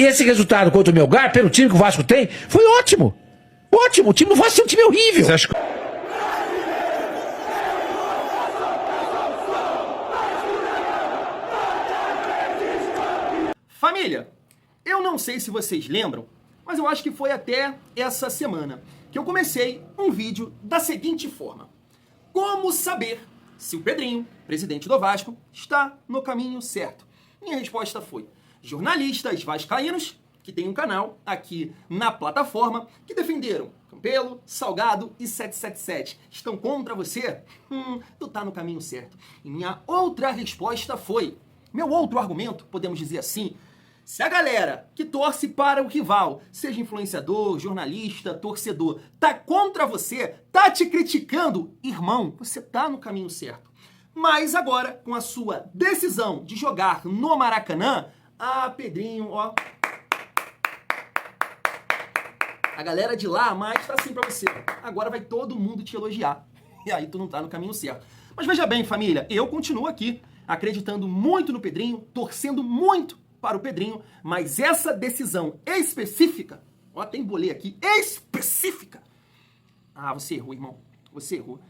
Esse resultado contra o Melgar, pelo time que o Vasco tem, foi ótimo. Ótimo. O time do Vasco é um time horrível. Você acha que... Família, eu não sei se vocês lembram, mas eu acho que foi até essa semana que eu comecei um vídeo da seguinte forma: como saber se o Pedrinho, presidente do Vasco, está no caminho certo? Minha resposta foi: jornalistas vascaínos, que tem um canal aqui na plataforma, que defenderam Campelo, Salgado e 777, estão contra você? Tu tá no caminho certo. E minha outra resposta foi, meu outro argumento, podemos dizer assim: se a galera que torce para o rival, seja influenciador, jornalista, torcedor, tá contra você, tá te criticando, irmão, você tá no caminho certo. Mas agora, com a sua decisão de jogar no Maracanã, Pedrinho, ó, a galera de lá, mas tá assim pra você. Agora vai todo mundo te elogiar. E aí tu não tá no caminho certo. Mas veja bem, família, eu continuo aqui, acreditando muito no Pedrinho, torcendo muito para o Pedrinho, mas essa decisão específica, ó, tem bolê aqui, específica. Você errou, irmão. Você errou.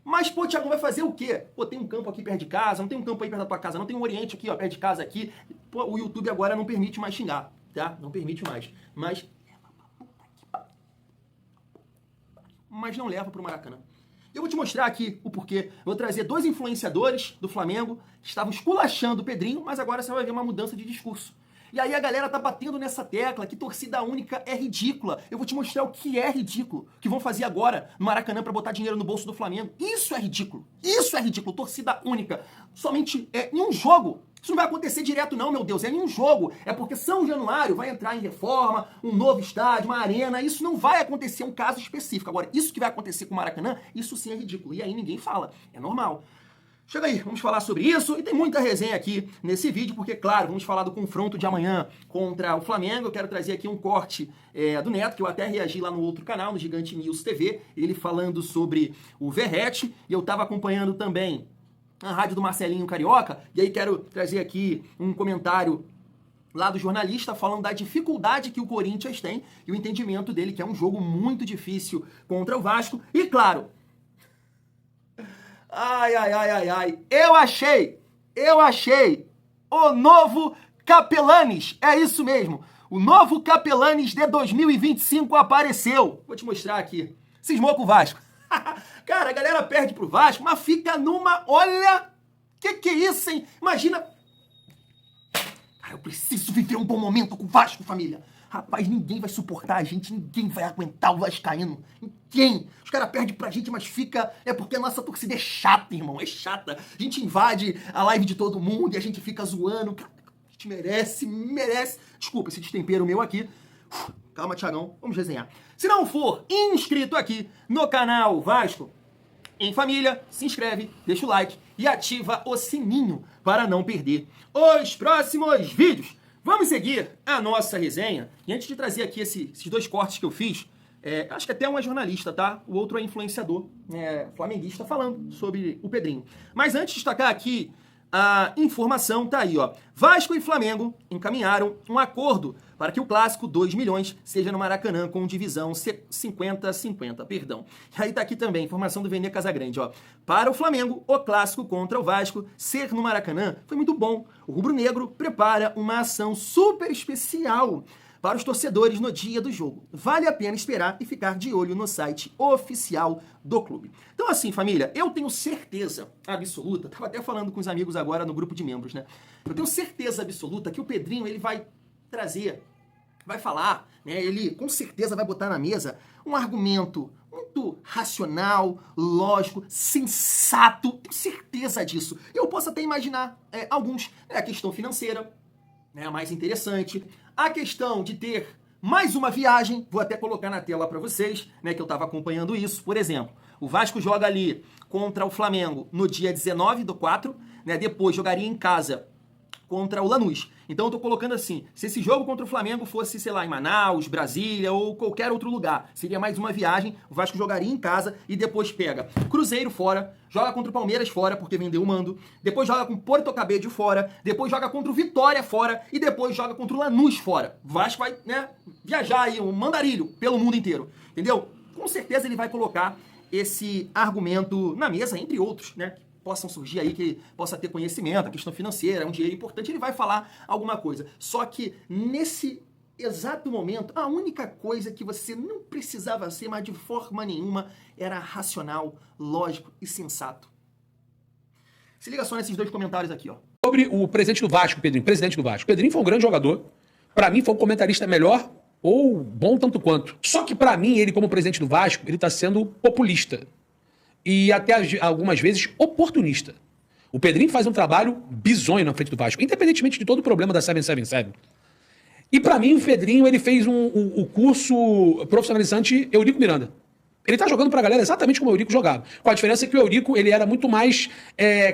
Mas, pô, Thiago, vai fazer o quê? Pô, tem um campo aqui perto de casa, não tem um campo aí perto da tua casa, não tem um Oriente aqui, ó, perto de casa aqui. Pô, o YouTube agora não permite mais xingar, tá? Não permite mais. Mas não leva pro Maracanã. Eu vou te mostrar aqui o porquê. Eu vou trazer dois influenciadores do Flamengo que estavam esculachando o Pedrinho, mas agora você vai ver uma mudança de discurso. E aí a galera tá batendo nessa tecla que torcida única é ridícula. Eu vou te mostrar o que é ridículo, que vão fazer agora no Maracanã pra botar dinheiro no bolso do Flamengo. Isso é ridículo. Isso é ridículo. Torcida única. Somente em um jogo. Isso não vai acontecer direto não, meu Deus. É em um jogo. É porque São Januário vai entrar em reforma, um novo estádio, uma arena. Isso não vai acontecer, é um caso específico. Agora, isso que vai acontecer com o Maracanã, isso sim é ridículo. E aí ninguém fala. É normal. Chega aí, vamos falar sobre isso. E tem muita resenha aqui nesse vídeo, porque, claro, vamos falar do confronto de amanhã contra o Flamengo. Eu quero trazer aqui um corte do Neto, que eu até reagi lá no outro canal, no Gigante News TV, ele falando sobre o Verratti. E eu tava acompanhando também a rádio do Marcelinho Carioca, e aí quero trazer aqui um comentário lá do jornalista falando da dificuldade que o Corinthians tem e o entendimento dele que é um jogo muito difícil contra o Vasco. E claro, eu achei o novo Capelanes, é isso mesmo, o novo Capelanes de 2025 apareceu. Vou te mostrar aqui, cismou com o Vasco. Cara, a galera perde pro Vasco, mas fica numa... Olha, que é isso, hein? Imagina... Cara, eu preciso viver um bom momento com o Vasco, família. Rapaz, ninguém vai suportar a gente, ninguém vai aguentar o vascaíno. Ninguém. Os caras perdem pra gente, mas fica... É porque a nossa torcida é chata, irmão, é chata. A gente invade a live de todo mundo e a gente fica zoando. Cara, a gente merece. Desculpa esse destempero meu aqui. Calma, Thiagão, vamos resenhar. Se não for inscrito aqui no canal Vasco em Família, se inscreve, deixa o like e ativa o sininho para não perder os próximos vídeos. Vamos seguir a nossa resenha. E antes de trazer aqui esses dois cortes que eu fiz, acho que até um é jornalista, tá? O outro é influenciador, flamenguista, falando sobre o Pedrinho. Mas antes de destacar aqui a informação, tá aí, ó. Vasco e Flamengo encaminharam um acordo para que o clássico 2 milhões seja no Maracanã com divisão 50-50, perdão. E aí tá aqui também, informação do Vene Casagrande, ó. Para o Flamengo, o clássico contra o Vasco ser no Maracanã foi muito bom. O rubro-negro prepara uma ação super especial para os torcedores no dia do jogo. Vale a pena esperar e ficar de olho no site oficial do clube. Então assim, família, eu tenho certeza absoluta, tava até falando com os amigos agora no grupo de membros, né? Eu tenho certeza absoluta que o Pedrinho, ele vai trazer, vai falar, né? Ele com certeza vai botar na mesa um argumento muito racional, lógico, sensato, tenho certeza disso. Eu posso até imaginar alguns, a questão financeira, a mais interessante, a questão de ter mais uma viagem, vou até colocar na tela para vocês, né, que eu estava acompanhando isso. Por exemplo, o Vasco joga ali contra o Flamengo no dia 19/4, né, depois jogaria em casa contra o Lanús. Então eu tô colocando assim, se esse jogo contra o Flamengo fosse, sei lá, em Manaus, Brasília ou qualquer outro lugar, seria mais uma viagem, o Vasco jogaria em casa e depois pega Cruzeiro fora, joga contra o Palmeiras fora, porque vendeu o mando, depois joga com Porto Cabedelo fora, depois joga contra o Vitória fora e depois joga contra o Lanús fora. O Vasco vai, né, viajar aí, um mandarilho pelo mundo inteiro, entendeu? Com certeza ele vai colocar esse argumento na mesa, entre outros, né, possam surgir aí, que possa ter conhecimento, a questão financeira, é um dinheiro importante, ele vai falar alguma coisa. Só que nesse exato momento, a única coisa que você não precisava ser, mas de forma nenhuma, era racional, lógico e sensato. Se liga só nesses dois comentários aqui, ó. Sobre o presidente do Vasco, Pedrinho, presidente do Vasco. Pedrinho foi um grande jogador. Pra mim foi um comentarista melhor ou bom tanto quanto. Só que pra mim, ele como presidente do Vasco, ele tá sendo populista. E até algumas vezes oportunista. O Pedrinho faz um trabalho bizonho na frente do Vasco, independentemente de todo o problema da 777. E pra mim, o Pedrinho, ele fez o curso profissionalizante Eurico Miranda. Ele tá jogando pra galera exatamente como o Eurico jogava. Com a diferença que o Eurico, ele era muito mais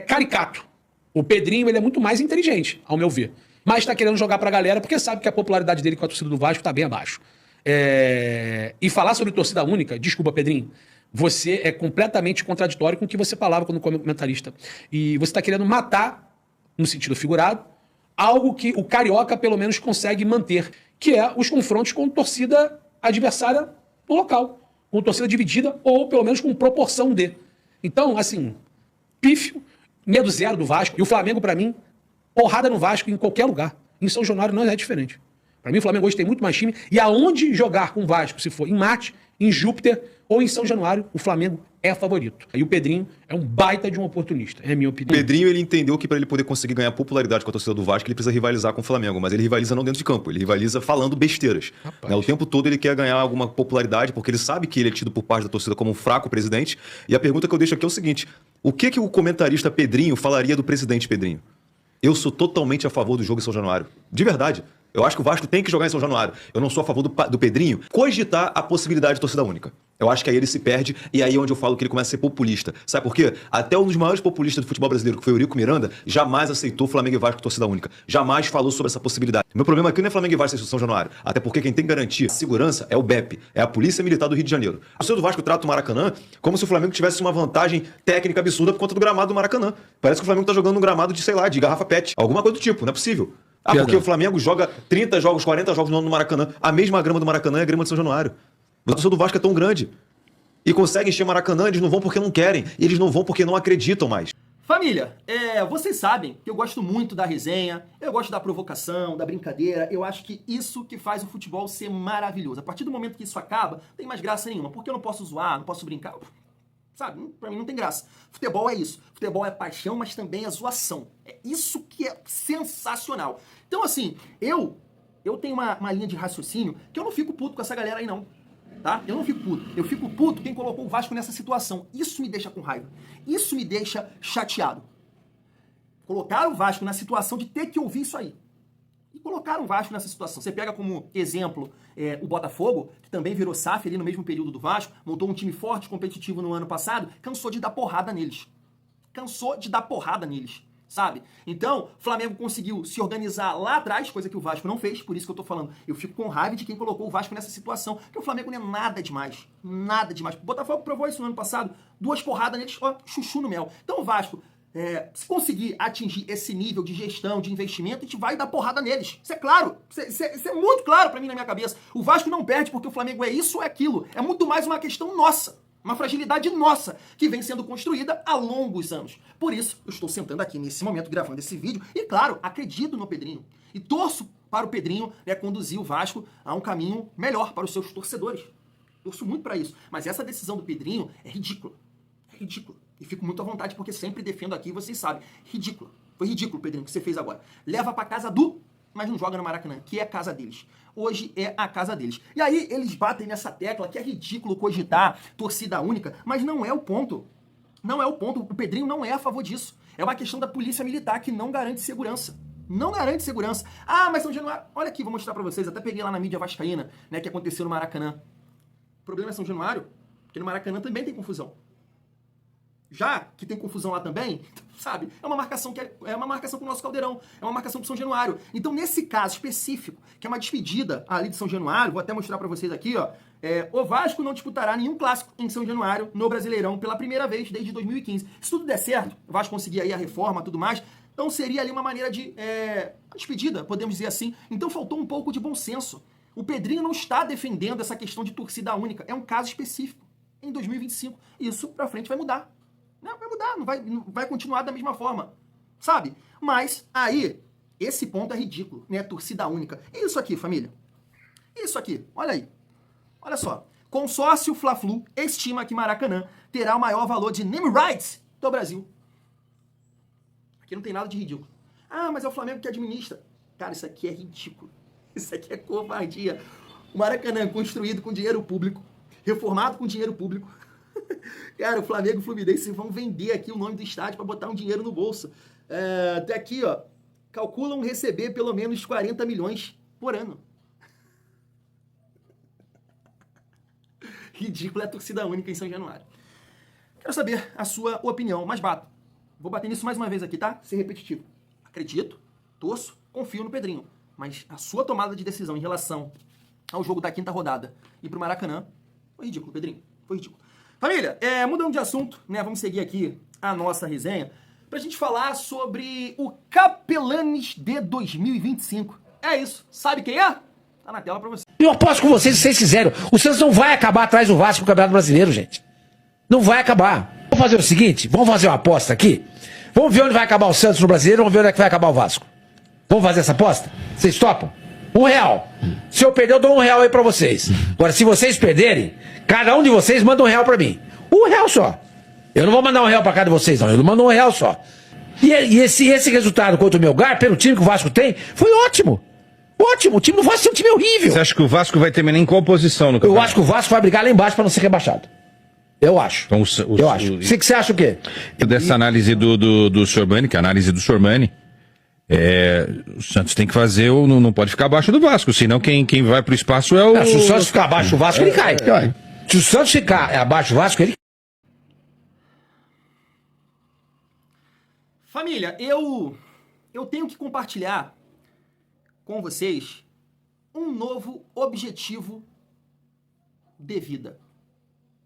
caricato. O Pedrinho, ele é muito mais inteligente, ao meu ver. Mas tá querendo jogar pra galera porque sabe que a popularidade dele com a torcida do Vasco tá bem abaixo. E falar sobre torcida única, desculpa, Pedrinho, você é completamente contraditório com o que você falava quando comentarista. E você está querendo matar, no sentido figurado, algo que o carioca pelo menos consegue manter, que é os confrontos com torcida adversária no local, com torcida dividida ou pelo menos com proporção de. Então, assim, pífio, medo zero do Vasco. E o Flamengo, para mim, porrada no Vasco em qualquer lugar. Em São Januário não é diferente. Para mim, o Flamengo hoje tem muito mais time. E aonde jogar com o Vasco, se for em Marte, em Júpiter ou em São Januário, o Flamengo é favorito. E o Pedrinho é um baita de um oportunista, é a minha opinião. O Pedrinho, ele entendeu que para ele poder conseguir ganhar popularidade com a torcida do Vasco, ele precisa rivalizar com o Flamengo. Mas ele rivaliza não dentro de campo, ele rivaliza falando besteiras. Né? O tempo todo ele quer ganhar alguma popularidade, porque ele sabe que ele é tido por parte da torcida como um fraco presidente. E a pergunta que eu deixo aqui é o seguinte: o que o comentarista Pedrinho falaria do presidente Pedrinho? Eu sou totalmente a favor do jogo em São Januário. De verdade. Eu acho que o Vasco tem que jogar em São Januário. Eu não sou a favor do Pedrinho cogitar a possibilidade de torcida única. Eu acho que aí ele se perde e aí é onde eu falo que ele começa a ser populista. Sabe por quê? Até um dos maiores populistas do futebol brasileiro, que foi o Eurico Miranda, jamais aceitou Flamengo e Vasco torcida única. Jamais falou sobre essa possibilidade. Meu problema aqui não é Flamengo e Vasco em São Januário. Até porque quem tem que garantir a segurança é o BEP, é a Polícia Militar do Rio de Janeiro. A torcida do Vasco trata o Maracanã como se o Flamengo tivesse uma vantagem técnica absurda por conta do gramado do Maracanã. Parece que o Flamengo tá jogando num gramado de, sei lá, de garrafa PET. Alguma coisa do tipo, não é possível. Porque o Flamengo joga 30 jogos, 40 jogos no ano no Maracanã. A mesma grama do Maracanã é a grama de São Januário. A torcida do Vasco é tão grande. E conseguem encher Maracanã, eles não vão porque não querem. Eles não vão porque não acreditam mais. Família, vocês sabem que eu gosto muito da resenha, eu gosto da provocação, da brincadeira. Eu acho que isso que faz o futebol ser maravilhoso. A partir do momento que isso acaba, não tem mais graça nenhuma. Porque eu não posso zoar, não posso brincar. Sabe, pra mim não tem graça. Futebol é isso. Futebol é paixão, mas também é zoação. É isso que é sensacional. Então, assim, eu tenho uma linha de raciocínio que eu não fico puto com essa galera aí, não. Tá? Eu não fico puto. Eu fico puto quem colocou o Vasco nessa situação. Isso me deixa com raiva. Isso me deixa chateado. Colocaram o Vasco na situação de ter que ouvir isso aí. E colocaram o Vasco nessa situação. Você pega como exemplo o Botafogo, que também virou SAF ali no mesmo período do Vasco, montou um time forte, competitivo no ano passado, cansou de dar porrada neles. Cansou de dar porrada neles, sabe? Então, o Flamengo conseguiu se organizar lá atrás, coisa que o Vasco não fez, por isso que eu tô falando. Eu fico com raiva de quem colocou o Vasco nessa situação, porque o Flamengo não é nada demais. Nada demais. O Botafogo provou isso no ano passado, 2 porradas neles, ó, chuchu no mel. Então o Vasco, se conseguir atingir esse nível de gestão, de investimento, a gente vai dar porrada neles. Isso é claro. Isso é muito claro pra mim na minha cabeça. O Vasco não perde porque o Flamengo é isso ou é aquilo. É muito mais uma questão nossa. Uma fragilidade nossa, que vem sendo construída há longos anos. Por isso, eu estou sentando aqui nesse momento, gravando esse vídeo, e claro, acredito no Pedrinho. E torço para o Pedrinho conduzir o Vasco a um caminho melhor para os seus torcedores. Torço muito para isso. Mas essa decisão do Pedrinho é ridícula. É ridícula. E fico muito à vontade, porque sempre defendo aqui, vocês sabem. Ridícula. Foi ridículo, Pedrinho, o que você fez agora. Leva pra casa mas não joga no Maracanã, que é a casa deles. Hoje é a casa deles. E aí eles batem nessa tecla que é ridículo cogitar torcida única, mas não é o ponto. Não é o ponto. O Pedrinho não é a favor disso. É uma questão da polícia militar que não garante segurança. Não garante segurança. Ah, mas São Januário... Olha aqui, vou mostrar pra vocês. Até peguei lá na mídia vascaína, que aconteceu no Maracanã. O problema é São Januário, porque no Maracanã também tem confusão. já que tem confusão lá também, sabe? É uma marcação com o nosso Caldeirão, é uma marcação com São Januário. Então, nesse caso específico, que é uma despedida ali de São Januário, vou até mostrar pra vocês aqui, ó. O Vasco não disputará nenhum clássico em São Januário no Brasileirão pela primeira vez desde 2015. Se tudo der certo, o Vasco conseguir aí a reforma e tudo mais, então seria ali uma maneira de despedida, podemos dizer assim. Então faltou um pouco de bom senso. O Pedrinho não está defendendo essa questão de torcida única. É um caso específico. Em 2025, isso pra frente vai mudar. Não, vai mudar, não vai continuar da mesma forma. Sabe? Mas aí, esse ponto é ridículo, né? Torcida única. E isso aqui, família? Isso aqui, olha aí. Olha só. Consórcio Fla-Flu estima que Maracanã terá o maior valor de name rights do Brasil. Aqui não tem nada de ridículo. Ah, mas é o Flamengo que administra. Cara, isso aqui é ridículo. Isso aqui é covardia. O Maracanã construído com dinheiro público, reformado com dinheiro público. Cara, o Flamengo e o Fluminense vão vender aqui o nome do estádio para botar um dinheiro no bolso. Até aqui, ó. Calculam receber pelo menos 40 milhões por ano. Ridículo é a torcida única em São Januário. Quero saber a sua opinião, mas bato. Vou bater nisso mais uma vez aqui, tá? Ser repetitivo. Acredito, torço, confio no Pedrinho. Mas a sua tomada de decisão em relação ao jogo da quinta rodada e pro Maracanã foi ridículo, Pedrinho. Foi ridículo. Família, mudando de assunto, né? Vamos seguir aqui a nossa resenha pra gente falar sobre o Capelanes de 2025. É isso. Sabe quem é? Tá na tela pra você. Eu aposto com vocês, se vocês fizeram. O Santos não vai acabar atrás do Vasco no Campeonato Brasileiro, gente. Não vai acabar. Vamos fazer o seguinte, vamos fazer uma aposta aqui. Vamos ver onde vai acabar o Santos no Brasileiro, vamos ver onde é que vai acabar o Vasco. Vamos fazer essa aposta? Vocês topam? R$1. Se eu perder, eu dou R$1 aí pra vocês. Agora, se vocês perderem, cada um de vocês manda R$1 pra mim. R$1 só. Eu não vou mandar R$1 pra cada de vocês, não. Eu mando R$1 só. E esse resultado contra o Melgar, pelo time que o Vasco tem, foi ótimo. Ótimo. O time do Vasco é um time horrível. Você acha que o Vasco vai terminar em qual posição no campeonato? Eu acho que o Vasco vai brigar lá embaixo pra não ser rebaixado. Eu acho. Então, eu acho. Você acha o quê? Dessa análise do Sormani, que é a análise do Sormani, o Santos tem que fazer, não pode ficar abaixo do Vasco, senão quem vai pro espaço é o... Se o Santos ficar abaixo do Vasco, ele cai. Se o Santos ficar abaixo do Vasco, ele... Família, eu tenho que compartilhar com vocês um novo objetivo de vida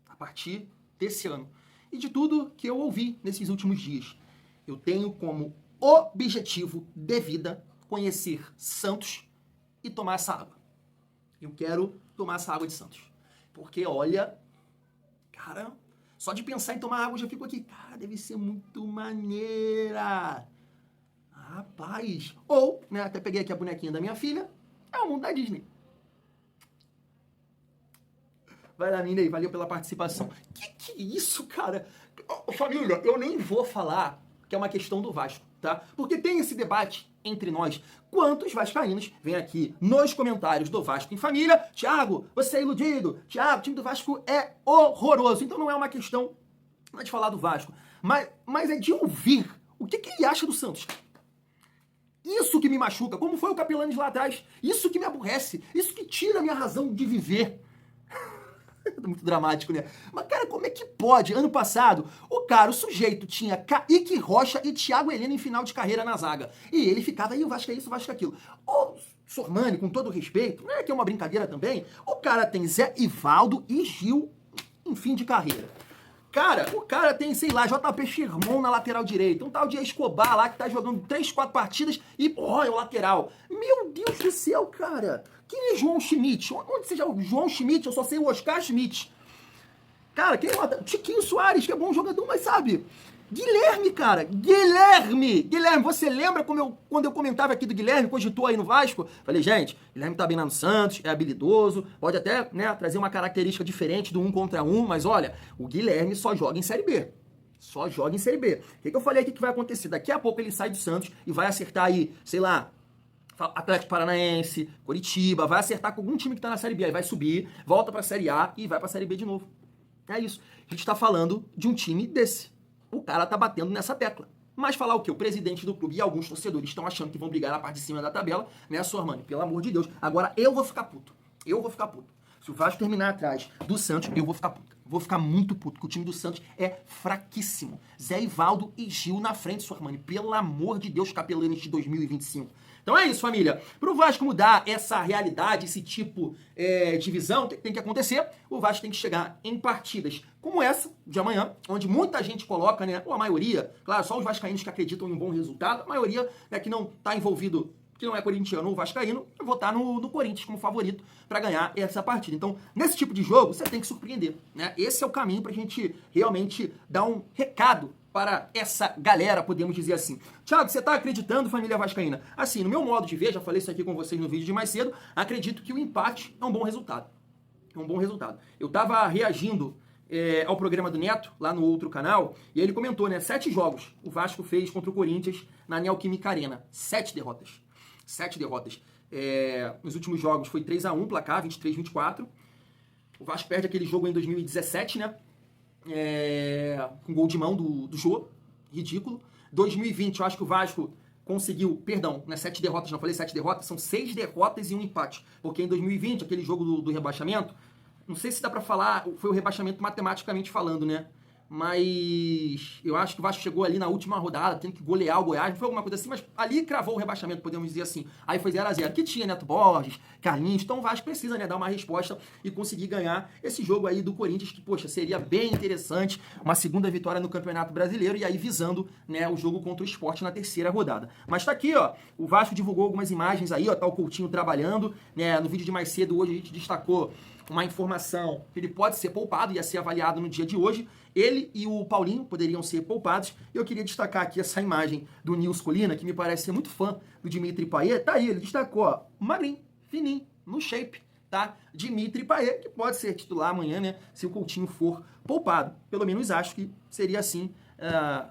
a partir desse ano e de tudo que eu ouvi nesses últimos dias. Eu tenho como objetivo de vida conhecer Santos e tomar essa água. Eu quero tomar essa água de Santos. Porque, olha, cara, só de pensar em tomar água eu já fico aqui. Cara, deve ser muito maneira. Rapaz. Ou, né, até peguei aqui a bonequinha da minha filha. É o mundo da Disney. Vai lá, Minei, valeu pela participação. Que é isso, cara? Família, eu nem vou falar que é uma questão do Vasco, tá? Porque tem esse debate entre nós. Quantos vascaínos vêm aqui nos comentários do Vasco em Família? Thiago, você é iludido. Thiago, o time do Vasco é horroroso. Então não é uma questão de falar do Vasco, mas é de ouvir o que ele acha do Santos. Isso que me machuca, como foi o Capelanes lá atrás. Isso que me aborrece. Isso que tira a minha razão de viver. Muito dramático, né? Mas, cara, como é que pode? Ano passado, o sujeito tinha Kaique Rocha e Thiago Heleno em final de carreira na zaga. E ele ficava aí, o Vasco é isso, o Vasco é aquilo. O Sormani, com todo respeito, não é que é uma brincadeira também, o cara tem Zé Ivaldo e Gil em fim de carreira. Cara, o cara tem, sei lá, JP Sherman na lateral direita, um tal de Escobar lá que tá jogando 3, 4 partidas e, é o lateral. Meu Deus do céu, cara. Quem é João Schmidt? Onde seja o João Schmidt? Eu só sei o Oscar Schmidt. Cara, quem é o Tiquinho Soares, que é bom jogador, mas sabe... Guilherme, cara, Guilherme, você lembra quando eu comentava aqui do Guilherme, cogitou aí no Vasco? Falei, gente, Guilherme tá bem lá no Santos, é habilidoso, pode até, né, trazer uma característica diferente do 1 contra 1, mas olha, o Guilherme só joga em Série B. Só joga em Série B. O que eu falei aqui que vai acontecer? Daqui a pouco ele sai do Santos e vai acertar aí, sei lá, Atlético Paranaense, Coritiba, vai acertar com algum time que tá na Série B, aí vai subir, volta pra Série A e vai pra Série B de novo. É isso. A gente tá falando de um time desse. O cara tá batendo nessa tecla. Mas falar o quê? O presidente do clube e alguns torcedores estão achando que vão brigar na parte de cima da tabela, né, Sormani? Pelo amor de Deus. Agora eu vou ficar puto. Se o Vasco terminar atrás do Santos, eu vou ficar puto. Vou ficar muito puto, porque o time do Santos é fraquíssimo. Zé Ivaldo e Gil na frente, Sormani. Pelo amor de Deus, Capelanes de 2025. Então é isso, família. Pro Vasco mudar essa realidade, esse tipo de visão, tem que acontecer. O Vasco tem que chegar em partidas como essa de amanhã, onde muita gente coloca, né, ou a maioria, claro, só os vascaínos que acreditam em um bom resultado, a maioria, né, que não tá envolvido, que não é corintiano ou vascaíno, vai votar no Corinthians como favorito para ganhar essa partida. Então, nesse tipo de jogo, você tem que surpreender, né? Esse é o caminho pra gente realmente dar um recado para essa galera, podemos dizer assim. Thiago, você tá acreditando, família vascaína? Assim, no meu modo de ver, já falei isso aqui com vocês no vídeo de mais cedo, acredito que o empate é um bom resultado. É um bom resultado. Eu tava reagindo ao programa do Neto, lá no outro canal, e aí ele comentou, né, 7 jogos o Vasco fez contra o Corinthians na Neoquímica Arena. 7 derrotas. 7 derrotas. Nos últimos jogos foi 3-1, placar, 23-24. O Vasco perde aquele jogo em 2017, né? Com gol de mão do Jô. Ridículo. 2020, eu acho que o Vasco conseguiu, perdão, não é 7 derrotas, não falei 7 derrotas, são 6 derrotas e um empate. Porque em 2020, aquele jogo do rebaixamento, não sei se dá pra falar, foi o rebaixamento matematicamente falando, né? Mas eu acho que o Vasco chegou ali na última rodada, tendo que golear o Goiás, não foi alguma coisa assim, mas ali cravou o rebaixamento, podemos dizer assim. Aí foi 0-0, que tinha Neto Borges, Carlinhos, então o Vasco precisa, né, dar uma resposta e conseguir ganhar esse jogo aí do Corinthians, que, poxa, seria bem interessante, uma segunda vitória no Campeonato Brasileiro, e aí visando, né, o jogo contra o Sport na terceira rodada. Mas tá aqui, ó, o Vasco divulgou algumas imagens aí, ó, tá o Coutinho trabalhando, né, no vídeo de mais cedo hoje a gente destacou uma informação que ele pode ser poupado, ia ser avaliado no dia de hoje. Ele e o Paulinho poderiam ser poupados. Eu queria destacar aqui essa imagem do Nils Colina, que me parece ser muito fã do Dimitri Payet. Tá aí, ele destacou, ó, magrinho, fininho, no shape, tá? Dimitri Payet, que pode ser titular amanhã, né, se o Coutinho for poupado. Pelo menos acho que seria assim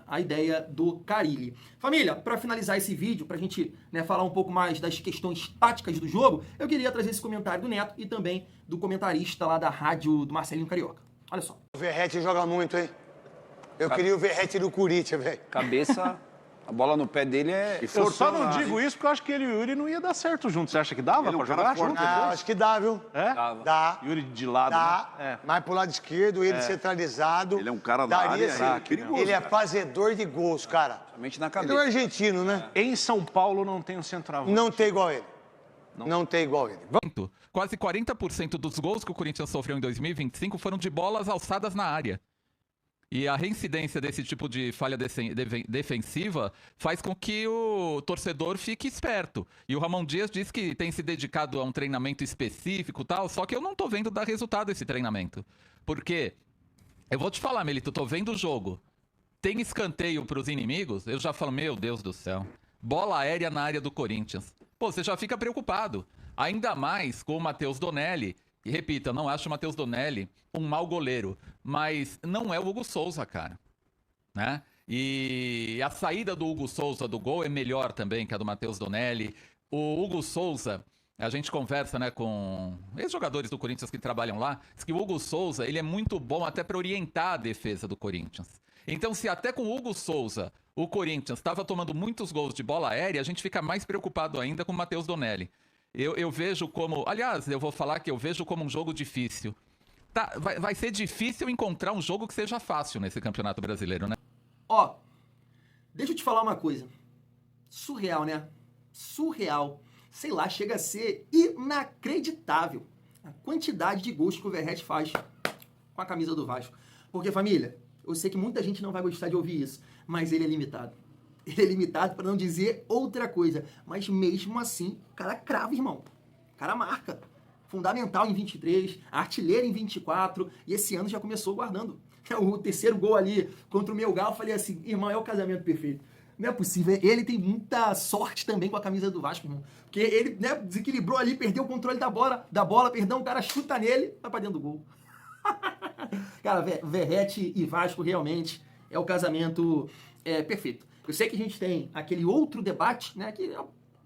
a ideia do Carille. Família, para finalizar esse vídeo, pra gente, né, falar um pouco mais das questões táticas do jogo, eu queria trazer esse comentário do Neto e também do comentarista lá da rádio do Marcelinho Carioca. Olha só. O Verratti joga muito, hein? Eu queria o Verratti do Corinthians, velho. Cabeça, a bola no pé dele é... Eu só não digo isso porque eu acho que ele e o Yuri não ia dar certo junto. Você acha que dava pra jogar junto? Não, acho que dá, viu? É? Dá. Yuri de lado, Dá. né? Mais pro lado esquerdo, ele centralizado. Ele é um cara da área, ser perigoso, ele é cara. fazedor de gols, cara. Somente na Ele cabeça. é um argentino, né? Em São Paulo não tem um centroavante. Não tem igual ele. Não tem igual ele. Quase 40% dos gols que o Corinthians sofreu em 2025 foram de bolas alçadas na área. E a reincidência desse tipo de falha defensiva faz com que o torcedor fique esperto. E o Ramon Dias diz que tem se dedicado a um treinamento específico e tal, só que eu não tô vendo dar resultado esse treinamento. Porque, eu vou te falar, Melito, tô vendo o jogo. Tem escanteio pros inimigos, eu já falo, meu Deus do céu. Bola aérea na área do Corinthians. Pô, você já fica preocupado. Ainda mais com o Matheus Donelli. E repita, eu não acho o Matheus Donelli um mau goleiro, mas não é o Hugo Souza, cara, né? E a saída do Hugo Souza do gol é melhor também que a do Matheus Donelli. O Hugo Souza, a gente conversa, né, com ex-jogadores do Corinthians que trabalham lá, diz que o Hugo Souza, ele é muito bom até para orientar a defesa do Corinthians. Então, se até com o Hugo Souza o Corinthians estava tomando muitos gols de bola aérea, a gente fica mais preocupado ainda com o Matheus Donelli. Eu vejo como... Aliás, eu vou falar que eu vejo como um jogo difícil. Tá, vai ser difícil encontrar um jogo que seja fácil nesse Campeonato Brasileiro, né? Ó, deixa eu te falar uma coisa. Surreal, né? Surreal. Sei lá, chega a ser inacreditável a quantidade de gols que o Verratti faz com a camisa do Vasco. Porque, família, eu sei que muita gente não vai gostar de ouvir isso, mas ele é limitado. Ele é limitado para não dizer outra coisa. Mas mesmo assim, o cara crava, irmão. O cara marca. Fundamental em 23, artilheiro em 24, e esse ano já começou guardando. O terceiro gol ali contra o Melgar, eu falei assim, irmão, é o casamento perfeito. Não é possível. Ele tem muita sorte também com a camisa do Vasco, irmão. Porque ele, né, desequilibrou ali, perdeu o controle da bola, o cara chuta nele, vai pra dentro do gol. Cara, Verratti e Vasco realmente é o casamento perfeito. Eu sei que a gente tem aquele outro debate, né, que é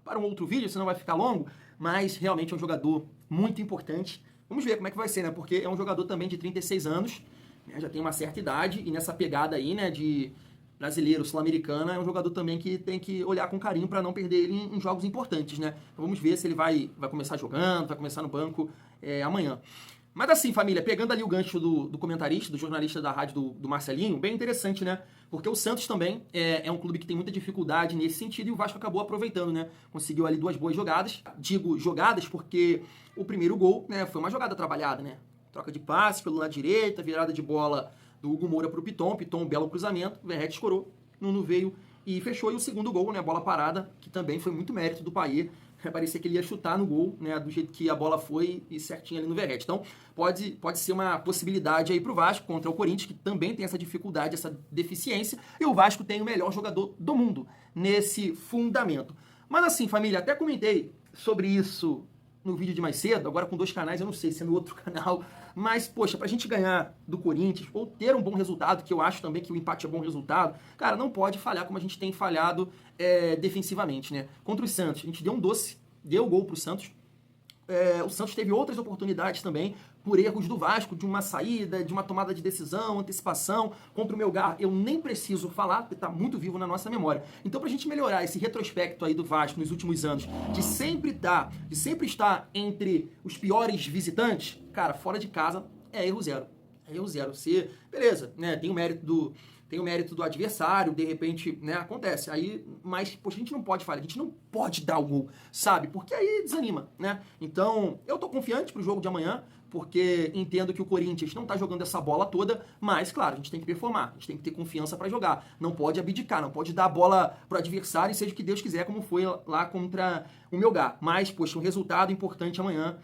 para um outro vídeo, senão vai ficar longo, mas realmente é um jogador muito importante. Vamos ver como é que vai ser, né, porque é um jogador também de 36 anos, né, já tem uma certa idade, e nessa pegada aí, né, de brasileiro, sul-americana, é um jogador também que tem que olhar com carinho para não perder ele em jogos importantes, né. Então vamos ver se ele vai começar jogando, vai começar no banco amanhã. Mas assim, família, pegando ali o gancho do comentarista, do jornalista da rádio do Marcelinho, bem interessante, né? Porque o Santos também é um clube que tem muita dificuldade nesse sentido e o Vasco acabou aproveitando, né? Conseguiu ali 2 boas jogadas. Digo jogadas porque o primeiro gol, né, foi uma jogada trabalhada, né? Troca de passe pelo lado direito, virada de bola do Hugo Moura pro Piton, um belo cruzamento, o Verratti escorou, Nuno veio e fechou. E o segundo gol, né, bola parada, que também foi muito mérito do Payet. Parecia que ele ia chutar no gol, né, do jeito que a bola foi e certinho ali no Verratti. Então, pode ser uma possibilidade aí pro Vasco contra o Corinthians, que também tem essa dificuldade, essa deficiência, e o Vasco tem o melhor jogador do mundo nesse fundamento. Mas assim, família, até comentei sobre isso no vídeo de mais cedo, agora com 2 canais, eu não sei se é no outro canal, mas, poxa, pra gente ganhar do Corinthians, ou ter um bom resultado, que eu acho também que o empate é bom resultado, cara, não pode falhar como a gente tem falhado defensivamente, né? Contra o Santos, a gente deu um doce, deu gol pro Santos, o Santos teve outras oportunidades também, por erros do Vasco, de uma saída, de uma tomada de decisão, antecipação. Contra o Melgar, eu nem preciso falar, porque está muito vivo na nossa memória. Então, para a gente melhorar esse retrospecto aí do Vasco nos últimos anos, de sempre estar entre os piores visitantes, cara, fora de casa é erro zero. É erro zero. Você, beleza, né, tem o mérito do adversário, de repente, né, acontece. Aí, mas, poxa, a gente não pode falhar, a gente não pode dar o gol, sabe? Porque aí desanima, né? Então, eu tô confiante pro jogo de amanhã, porque entendo que o Corinthians não tá jogando essa bola toda, mas, claro, a gente tem que performar, a gente tem que ter confiança para jogar. Não pode abdicar, não pode dar a bola pro adversário e seja o que Deus quiser, como foi lá contra o Melgar. Mas, poxa, um resultado importante amanhã,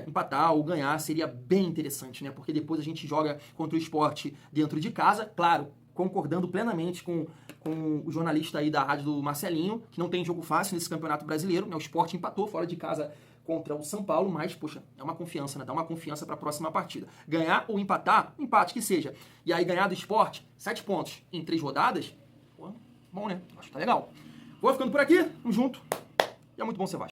empatar ou ganhar seria bem interessante, né? Porque depois a gente joga contra o Sport dentro de casa, claro, concordando plenamente com o jornalista aí da rádio do Marcelinho, que não tem jogo fácil nesse Campeonato Brasileiro, né? O Sport empatou fora de casa contra o São Paulo, mas, poxa, é uma confiança, né? Dá uma confiança para a próxima partida. Ganhar ou empatar, empate que seja. E aí ganhar do Sport, 7 pontos em 3 rodadas, pô, bom, né? Acho que tá legal. Vou ficando por aqui, tamo junto. E é muito bom ser Vasco.